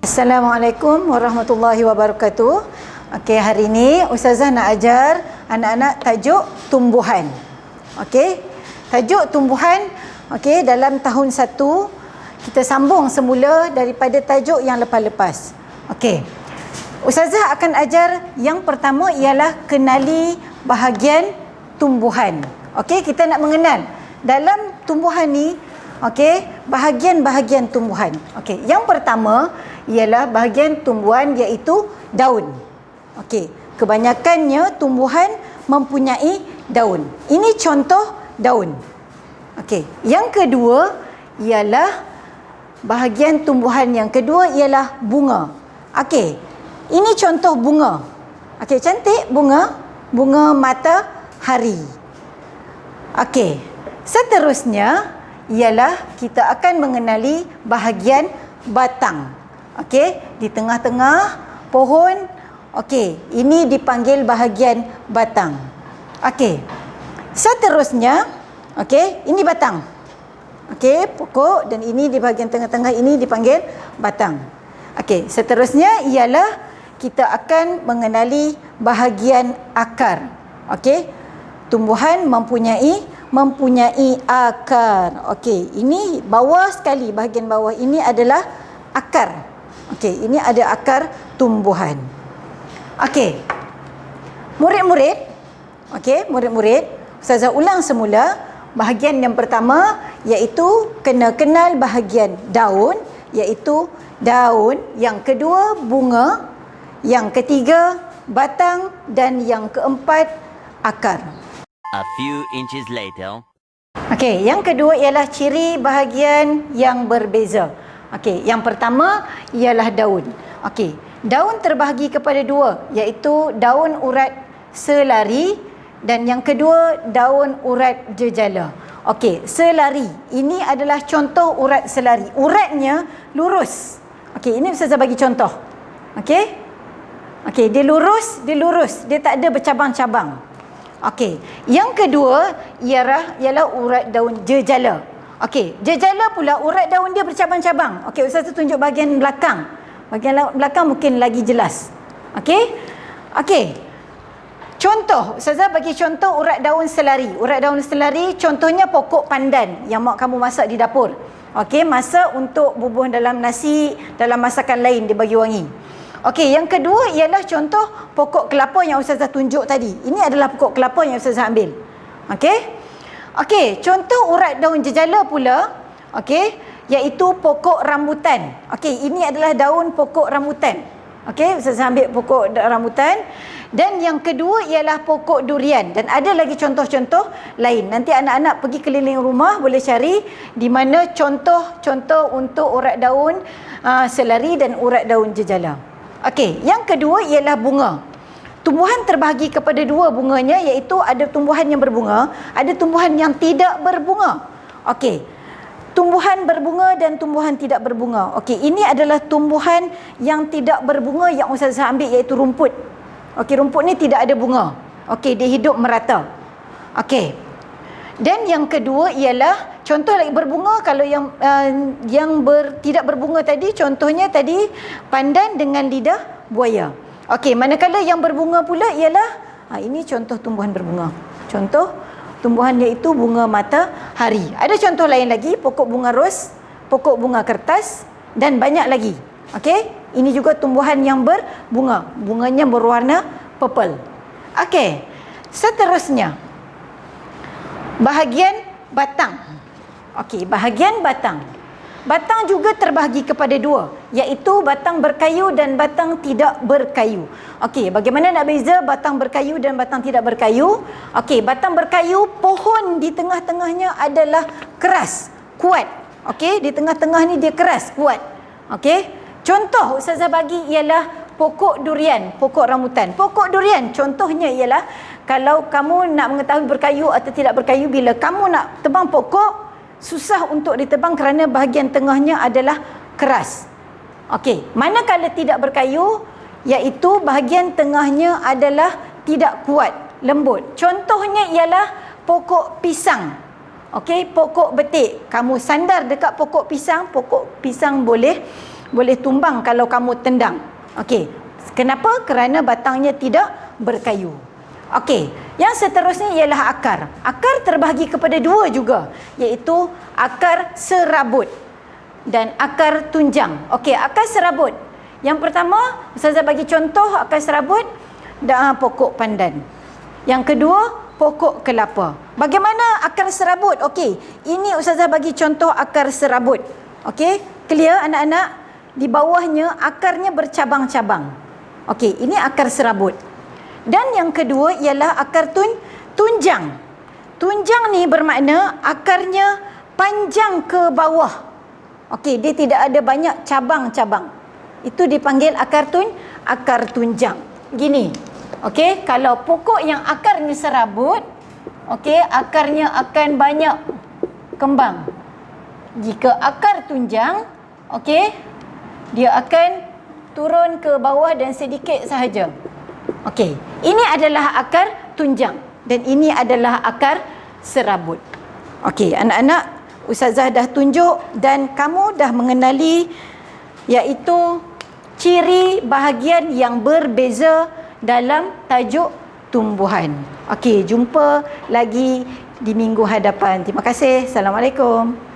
Assalamualaikum warahmatullahi wabarakatuh. Okey, hari ini Ustazah nak ajar anak-anak tajuk tumbuhan. Okey, tajuk tumbuhan. Okey, dalam tahun 1 kita sambung semula daripada tajuk yang lepas-lepas. Okey, Ustazah akan ajar yang pertama ialah kenali bahagian tumbuhan. Okey, kita nak mengenal dalam tumbuhan ni, okey, bahagian-bahagian tumbuhan. Okey, yang pertama ialah bahagian tumbuhan iaitu daun. Okey, kebanyakannya tumbuhan mempunyai daun. Ini contoh daun. Okey, yang kedua ialah bahagian tumbuhan yang kedua ialah bunga. Okey, ini contoh bunga. Okey, cantik bunga, bunga matahari. Okey, seterusnya ialah kita akan mengenali bahagian batang. Okey, di tengah-tengah pohon. Okey, ini dipanggil bahagian batang. Okey, seterusnya, okey, ini batang. Okey, pokok, dan ini di bahagian tengah-tengah ini dipanggil batang. Okey, seterusnya ialah kita akan mengenali bahagian akar. Okey, tumbuhan mempunyai akar. Okey, ini bawah sekali, bahagian bawah ini adalah akar. Okey, ini ada akar tumbuhan. Okey, murid-murid, okey, murid-murid, Ustazah ulang semula. Bahagian yang pertama iaitu kena kenal bahagian daun, iaitu daun. Yang kedua bunga, yang ketiga batang, dan yang keempat akar. A few inches later. Okey, yang kedua ialah ciri bahagian yang berbeza. Okey, yang pertama ialah daun. Okey, daun terbahagi kepada dua, iaitu daun urat selari dan yang kedua daun urat jejala. Okey, selari ini adalah contoh urat selari. Uratnya lurus. Okey, ini Ustazah bagi contoh. Okey? Okey, dia lurus, dia tak ada bercabang-cabang. Okey, yang kedua ialah urat daun jejala. Okey, jejala pula urat daun dia bercabang-cabang. Okey, Ustazah tunjuk bahagian belakang. Bahagian belakang mungkin lagi jelas. Okey? Okey. Contoh, Ustazah bagi contoh urat daun selari. Urat daun selari contohnya pokok pandan yang mak kamu masak di dapur. Okey, masak untuk bubuh dalam nasi, dalam masakan lain dia bagi wangi. Okey, yang kedua ialah contoh pokok kelapa yang Ustazah tunjuk tadi. Ini adalah pokok kelapa yang Ustazah ambil. Okey? Okey, contoh urat daun jejala pula, okey, iaitu pokok rambutan. Okey, ini adalah daun pokok rambutan. Okey, Ustazah ambil pokok rambutan. Dan yang kedua ialah pokok durian. Dan ada lagi contoh-contoh lain. Nanti anak-anak pergi keliling rumah boleh cari di mana contoh-contoh untuk urat daun selari dan urat daun jejala. Okey, yang kedua ialah bunga. Tumbuhan terbahagi kepada dua bunganya, iaitu ada tumbuhan yang berbunga, ada tumbuhan yang tidak berbunga. Okey, tumbuhan berbunga dan tumbuhan tidak berbunga. Okey, ini adalah tumbuhan yang tidak berbunga yang Ustazah ambil, iaitu rumput. Okey, rumput ni tidak ada bunga. Okey, dia hidup merata. Okey, dan yang kedua ialah contoh lagi berbunga. Kalau yang tidak berbunga tadi, contohnya tadi pandan dengan lidah buaya. Okey, manakala yang berbunga pula ialah ini contoh tumbuhan berbunga. Contoh tumbuhan iaitu bunga matahari. Ada contoh lain lagi, pokok bunga ros, pokok bunga kertas dan banyak lagi. Okey, ini juga tumbuhan yang berbunga. Bunganya berwarna purple. Okey, seterusnya bahagian batang. Okey, bahagian batang. Batang juga terbahagi kepada dua, iaitu batang berkayu dan batang tidak berkayu. Okey, bagaimana nak beza batang berkayu dan batang tidak berkayu? Okey, batang berkayu, pohon di tengah-tengahnya adalah keras, kuat. Okey, di tengah-tengah ni dia keras, kuat. Okey, contoh Ustazah bagi ialah pokok durian, pokok rambutan. Pokok durian contohnya ialah kalau kamu nak mengetahui berkayu atau tidak berkayu, bila kamu nak tebang pokok, susah untuk ditebang kerana bahagian tengahnya adalah keras. Okey, manakala tidak berkayu, iaitu bahagian tengahnya adalah tidak kuat, lembut. Contohnya ialah pokok pisang. Okey, pokok betik. Kamu sandar dekat pokok pisang boleh tumbang kalau kamu tendang. Okey. Kenapa? Kerana batangnya tidak berkayu. Okey, yang seterusnya ialah akar. Akar terbahagi kepada dua juga, iaitu akar serabut dan akar tunjang. Okey, akar serabut. Yang pertama, Ustazah bagi contoh akar serabut, pokok pandan. Yang kedua, pokok kelapa. Bagaimana akar serabut? Okey, ini Ustazah bagi contoh akar serabut. Okey, clear anak-anak? Di bawahnya akarnya bercabang-cabang. Okey, ini akar serabut. Dan yang kedua ialah akar tunjang. Tunjang ni bermakna akarnya panjang ke bawah. Okey, dia tidak ada banyak cabang-cabang. Itu dipanggil akar tunjang. Gini. Okey, kalau pokok yang akarnya serabut, okey, akarnya akan banyak kembang. Jika akar tunjang, okey, dia akan turun ke bawah dan sedikit sahaja. Okey, ini adalah akar tunjang dan ini adalah akar serabut. Okey, anak-anak, Ustazah dah tunjuk dan kamu dah mengenali iaitu ciri bahagian yang berbeza dalam tajuk tumbuhan. Okey, jumpa lagi di minggu hadapan. Terima kasih. Assalamualaikum.